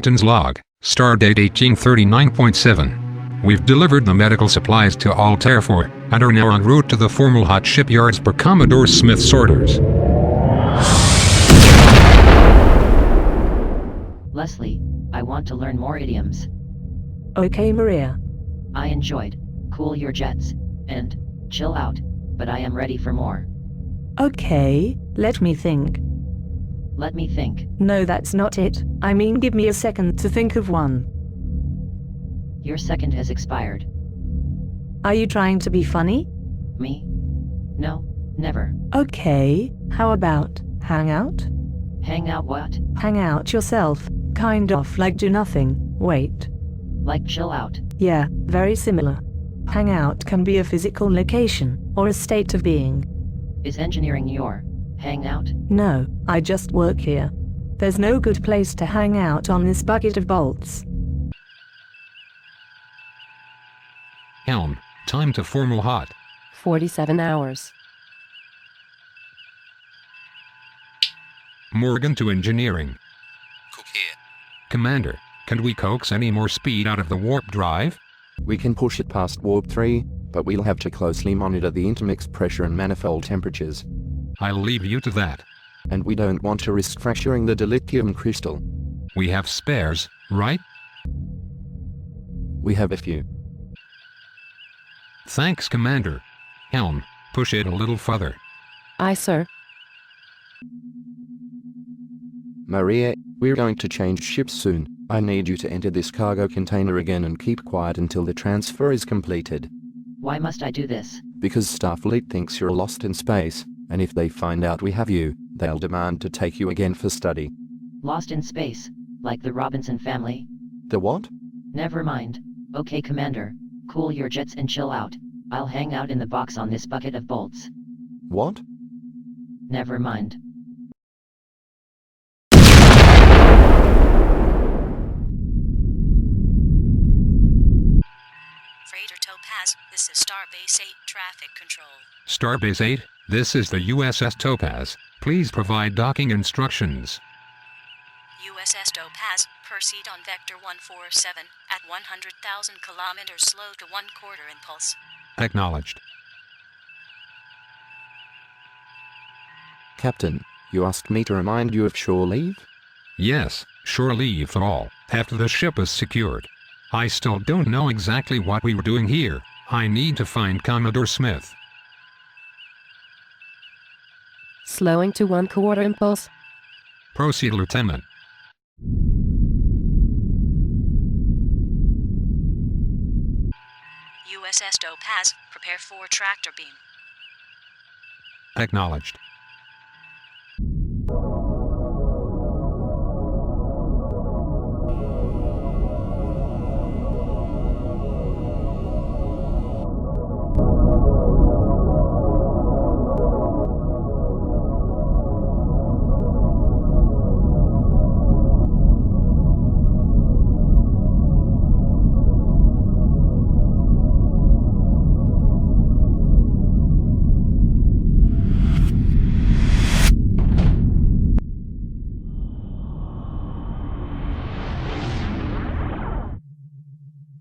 Captain's log, stardate 1839.7. We've delivered the medical supplies to Altair 4, and are now en route to the formal hot shipyards per Commodore Smith's orders. Leslie, I want to learn more idioms. Okay, Maria. I enjoyed cool your jets and chill out, but I am ready for more. Okay, let me think. Let me think. No, that's not it. I mean, give me a second to think of one. Your second has expired. Are you trying to be funny? Me? No, never. Okay, how about hang out? Hang out what? Hang out yourself, kind of like do nothing. Wait. Like chill out. Yeah, very similar. Hang out can be a physical location, or a state of being. Is engineering your hang out? No, I just work here. There's no good place to hang out on this bucket of bolts. Helm, time to formal hot. 47 hours. Morgan to engineering. Cook here. Commander, can we coax any more speed out of the warp drive? We can push it past warp 3, but we'll have to closely monitor the intermix pressure and manifold temperatures. I'll leave you to that. And we don't want to risk fracturing the dilithium crystal. We have spares, right? We have a few. Thanks, Commander. Helm, push it a little further. Aye, sir. Maria, we're going to change ships soon. I need you to enter this cargo container again and keep quiet until the transfer is completed. Why must I do this? Because Starfleet thinks you're lost in space, and if they find out we have you, they'll demand to take you again for study. Lost in space, like the Robinson family? The what? Never mind. Okay, Commander, cool your jets and chill out. I'll hang out in the box on this bucket of bolts. What? Never mind. Freighter Topaz, this is Starbase 8 traffic control. Starbase 8, this is the USS Topaz. Please provide docking instructions. USS Topaz, proceed on Vector 147 at 100,000 kilometers slow to 1/4 impulse. Acknowledged. Captain, you asked me to remind you of shore leave? Yes, shore leave for all, after the ship is secured. I still don't know exactly what we were doing here. I need to find Commodore Smith. Slowing to 1/4 impulse. Proceed, Lieutenant. USS Topaz, prepare for tractor beam. Acknowledged.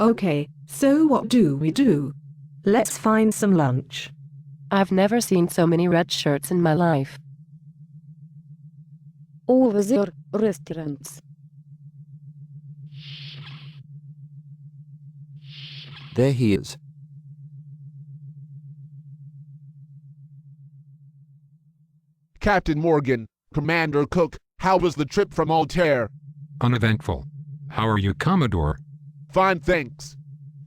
Okay, so what do we do? Let's find some lunch. I've never seen so many red shirts in my life. Over there, restaurants. There he is. Captain Morgan, Commander Cook, how was the trip from Altair? Uneventful. How are you, Commodore? Fine, thanks.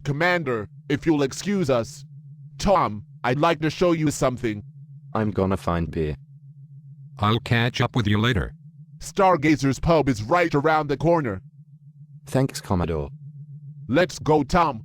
Commander, if you'll excuse us. Tom, I'd like to show you something. I'm gonna find beer. I'll catch up with you later. Stargazer's pub is right around the corner. Thanks, Commodore. Let's go, Tom.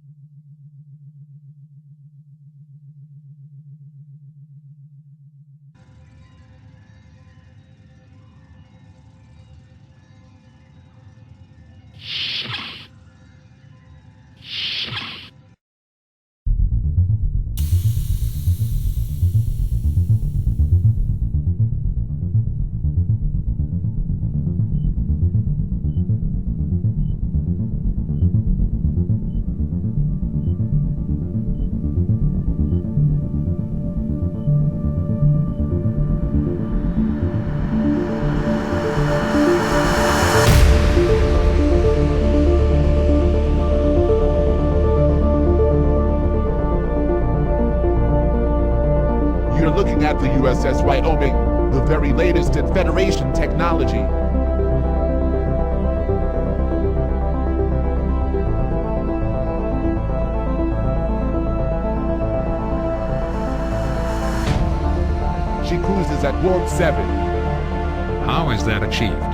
at the USS Wyoming, the very latest in Federation technology. She cruises at Warp 7. How is that achieved?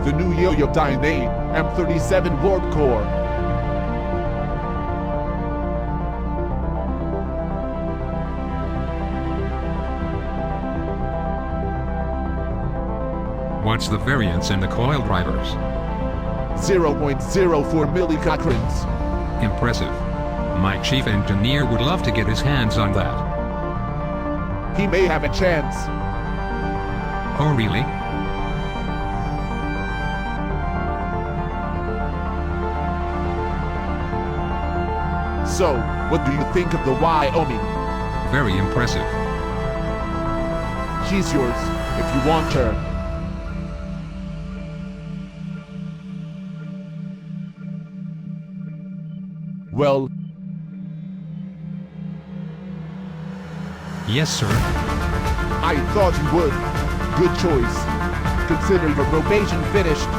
The new Yoyodyne A M37 warp core. What's the variance in the coil drivers? 0.04 millicochranes. Impressive. My chief engineer would love to get his hands on that. He may have a chance. Oh really? So, what do you think of the Wyoming? Very impressive. She's yours, if you want her. Well, Yes, sir. I thought you would. Good choice. Consider your probation finished.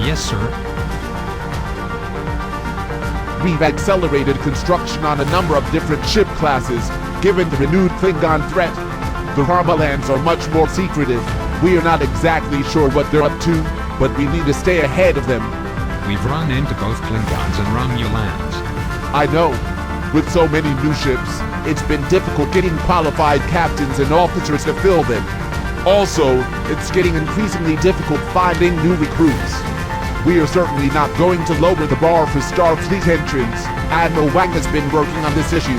Yes, sir. We've accelerated construction on a number of different ship classes, given the renewed Klingon threat. The Harmalans are much more secretive. We are not exactly sure what they're up to, but we need to stay ahead of them. We've run into both Klingons and Romulans. I know. With so many new ships, it's been difficult getting qualified captains and officers to fill them. Also, it's getting increasingly difficult finding new recruits. We are certainly not going to lower the bar for Starfleet entrants. Admiral Wang has been working on this issue.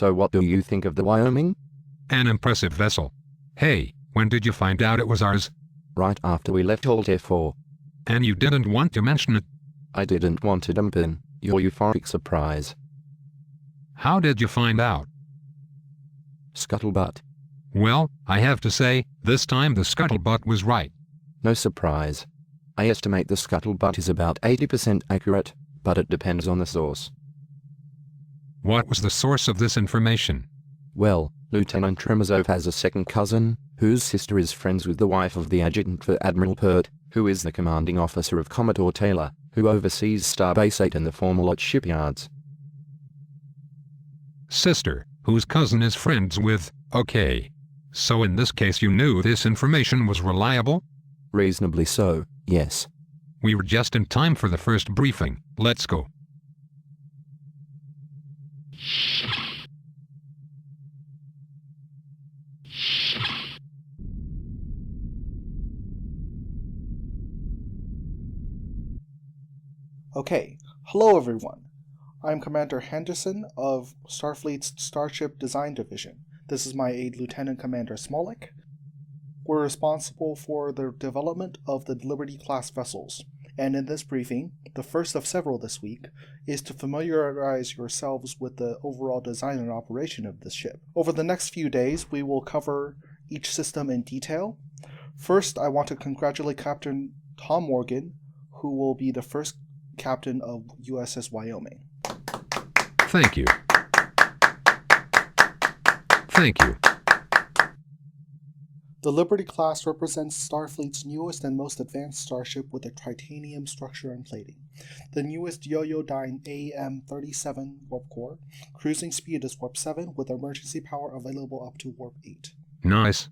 So what do you think of the Wyoming? An impressive vessel. Hey, when did you find out it was ours? Right after we left Altair 4. And you didn't want to mention it. I didn't want to dampen your euphoric surprise. How did you find out? Scuttlebutt. Well, I have to say, this time the scuttlebutt was right. No surprise. I estimate the scuttlebutt is about 80% accurate, but it depends on the source. What was the source of this information? Well, Lieutenant Tremazov has a second cousin, whose sister is friends with the wife of the adjutant for Admiral Pert, who is the commanding officer of Commodore Taylor, who oversees Starbase 8 and the former lot shipyards. Sister, whose cousin is friends with, okay. So in this case you knew this information was reliable? Reasonably so, yes. We were just in time for the first briefing. Let's go. Okay, hello everyone. I'm Commander Henderson of Starfleet's Starship Design Division. This is my aide Lieutenant Commander Smolik. We're responsible for the development of the Liberty-class vessels, and in this briefing, the first of several this week, is to familiarize yourselves with the overall design and operation of this ship. Over the next few days, we will cover each system in detail. First, I want to congratulate Captain Tom Morgan, who will be the first captain of USS Wyoming. Thank you. Thank you. The Liberty class represents Starfleet's newest and most advanced starship with a titanium structure and plating. The newest Yoyodyne AM-37 warp core. Cruising speed is warp 7 with emergency power available up to warp 8. Nice.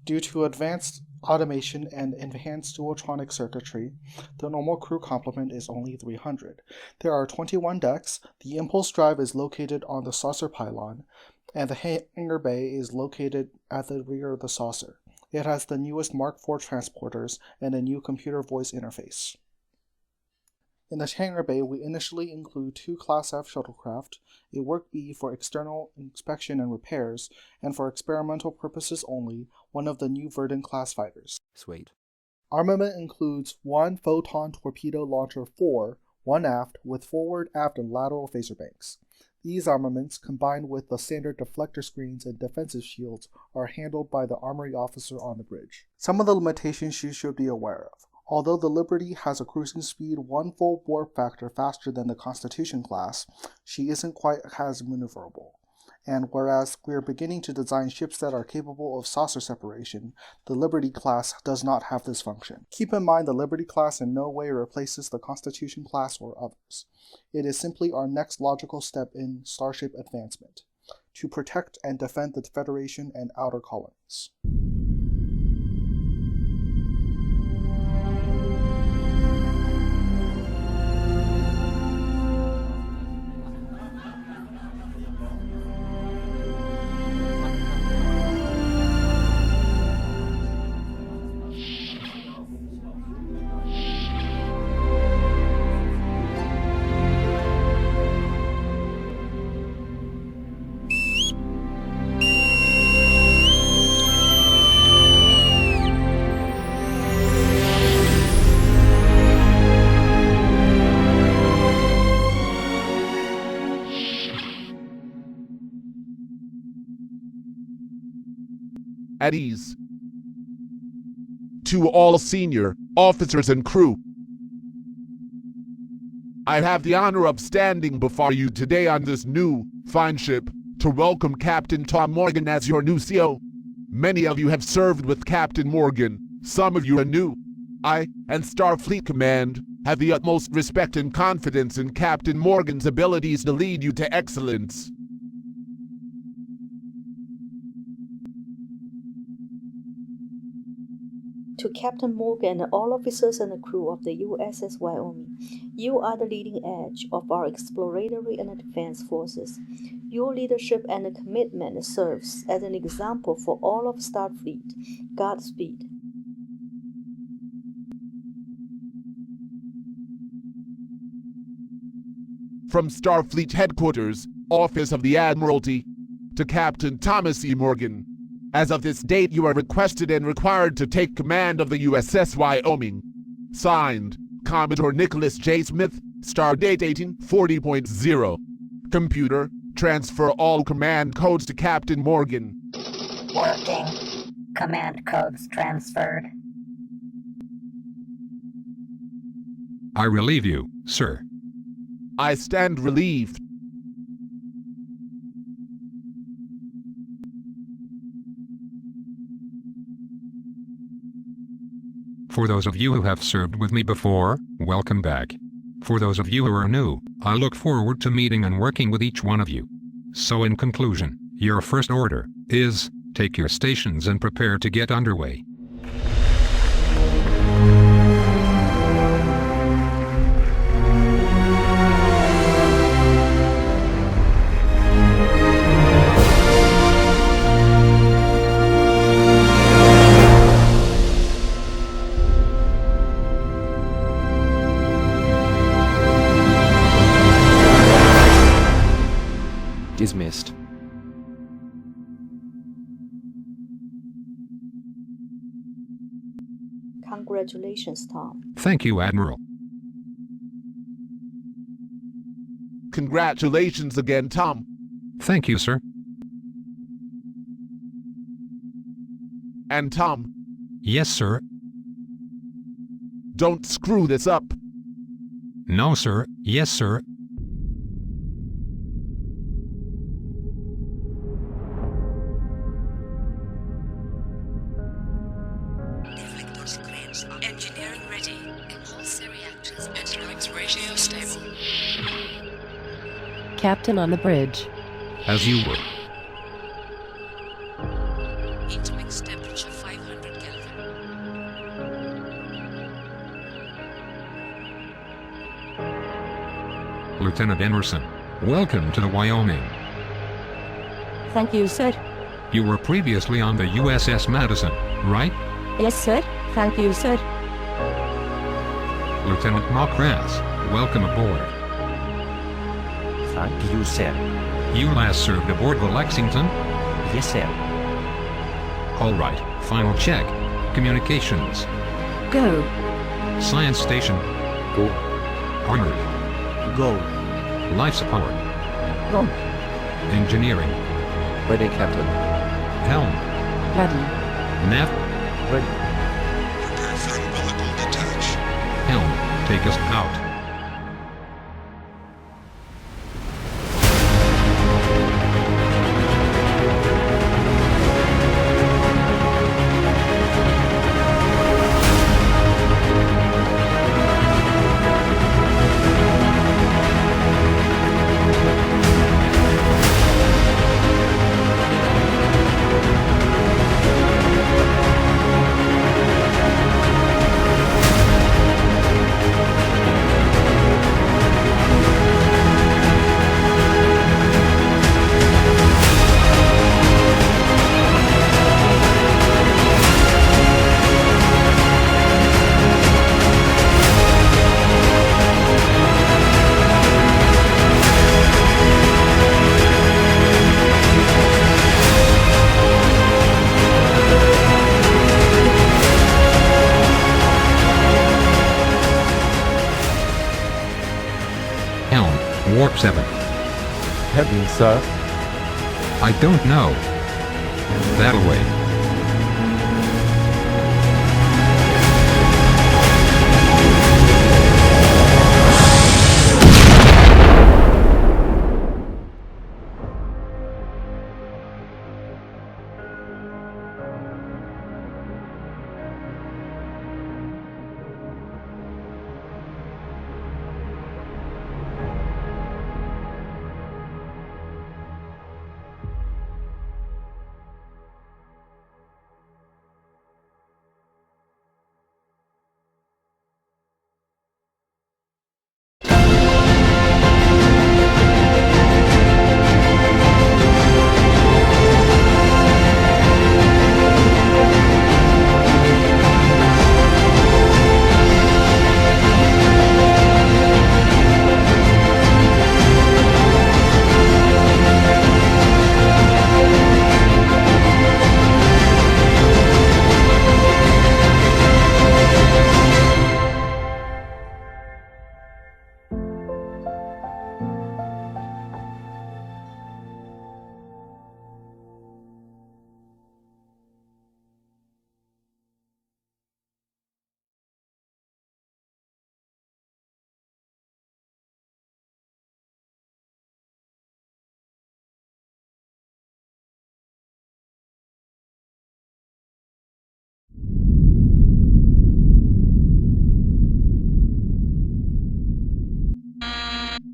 Due to advanced automation and enhanced duotronic circuitry, the normal crew complement is only 300. There are 21 decks, the impulse drive is located on the saucer pylon, and the hangar bay is located at the rear of the saucer. It has the newest Mark IV transporters and a new computer voice interface. In the hangar bay, we initially include 2 Class F shuttlecraft, a Work B for external inspection and repairs, and for experimental purposes only, one of the new Verdant class fighters. Sweet. Armament includes 1 photon torpedo launcher 4, 1 aft, with forward, aft, and lateral phaser banks. These armaments, combined with the standard deflector screens and defensive shields, are handled by the armory officer on the bridge. Some of the limitations you should be aware of. Although the Liberty has a cruising speed 1 full warp factor faster than the Constitution class, she isn't quite as maneuverable. And whereas we're beginning to design ships that are capable of saucer separation, the Liberty class does not have this function. Keep in mind the Liberty class in no way replaces the Constitution class or others. It is simply our next logical step in Starship advancement, to protect and defend the Federation and outer colonies. At ease. To all senior officers and crew, I have the honor of standing before you today on this new, fine ship to welcome Captain Tom Morgan as your new CO. Many of you have served with Captain Morgan, some of you are new. I and Starfleet Command have the utmost respect and confidence in Captain Morgan's abilities to lead you to excellence. To Captain Morgan and all officers and the crew of the USS Wyoming, you are the leading edge of our exploratory and defense forces. Your leadership and commitment serves as an example for all of Starfleet. Godspeed. From Starfleet Headquarters, Office of the Admiralty, to Captain Thomas E. Morgan. As of this date, you are requested and required to take command of the USS Wyoming. Signed, Commodore Nicholas J. Smith, Stardate 1840.0. Computer, transfer all command codes to Captain Morgan. Working. Command codes transferred. I relieve you, sir. I stand relieved. For those of you who have served with me before, welcome back. For those of you who are new, I look forward to meeting and working with each one of you. So in conclusion, your first order is, take your stations and prepare to get underway. Dismissed. Congratulations, Tom. Thank you, Admiral. Congratulations again, Tom. Thank you, sir. And Tom, Yes, sir. don't screw this up. No, sir. Yes, sir. Deflector screens are engineering ready. Impulse reactors and ratio stable. Captain on the bridge. As you were. Heat mix temperature 500 Kelvin. Lieutenant Emerson, welcome to the Wyoming. Thank you, sir. You were previously on the USS Madison, right? Yes, sir. Thank you, sir. Lieutenant Mokras, welcome aboard. Thank you, sir. You last served aboard the Lexington? Yes, sir. All right, final check. Communications. Go. Science station. Go. Armored. Go. Life support. Go. Engineering. Ready, Captain. Helm. Ready. Nav. Ready. Prepare for umbilical detach. Helm, take us out. Warp 7. Heavy, sir. I don't know. That away.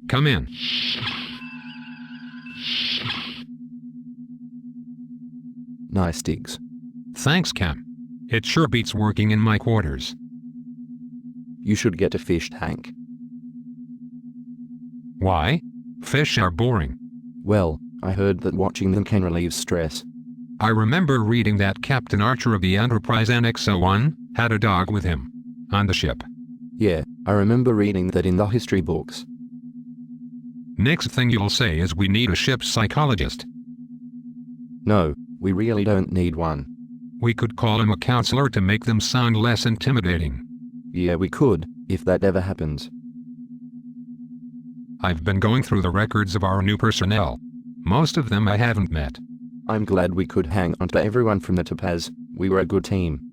Come in. Nice digs. Thanks, Cam. It sure beats working in my quarters. You should get a fish tank. Why? Fish are boring. Well, I heard that watching them can relieve stress. I remember reading that Captain Archer of the Enterprise NX-01 had a dog with him on the ship. Yeah, I remember reading that in the history books. Next thing you'll say is we need a ship's psychologist. No, we really don't need one. We could call him a counselor to make them sound less intimidating. Yeah, we could, if that ever happens. I've been going through the records of our new personnel. Most of them I haven't met. I'm glad we could hang on to everyone from the Topaz. We were a good team.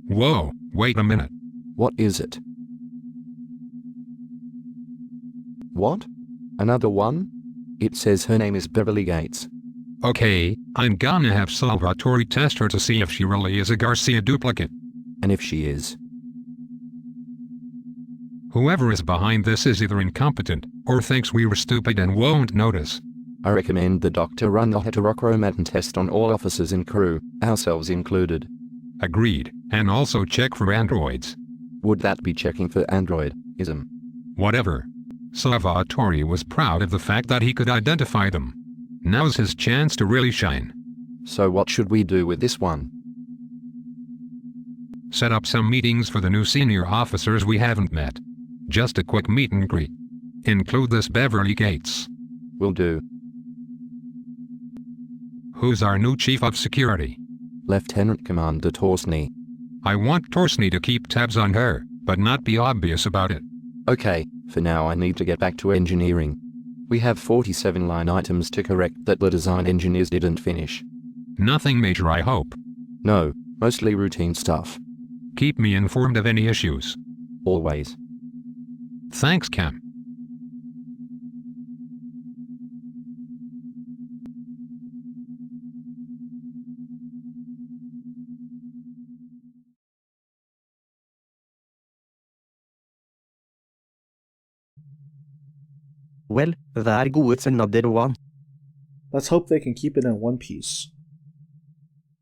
Whoa, wait a minute. What is it? What? Another one? It says her name is Beverly Gates. Okay, I'm gonna have Salvatore test her to see if she really is a Garcia duplicate. And if she is? Whoever is behind this is either incompetent, or thinks we were stupid and won't notice. I recommend the doctor run the heterochromatin test on all officers and crew, ourselves included. Agreed, and also check for androids. Would that be checking for androidism? Whatever. Salvatore was proud of the fact that he could identify them. Now's his chance to really shine. So what should we do with this one? Set up some meetings for the new senior officers we haven't met. Just a quick meet and greet. Include this Beverly Gates. Will do. Who's our new chief of security? Lieutenant Commander Torsney. I want Torsney to keep tabs on her, but not be obvious about it. Okay, for now I need to get back to engineering. We have 47 line items to correct that the design engineers didn't finish. Nothing major, I hope. No, mostly routine stuff. Keep me informed of any issues. Always. Thanks, Cam. Well, vær gode til Nadir One. Let's hope they can keep it in one piece.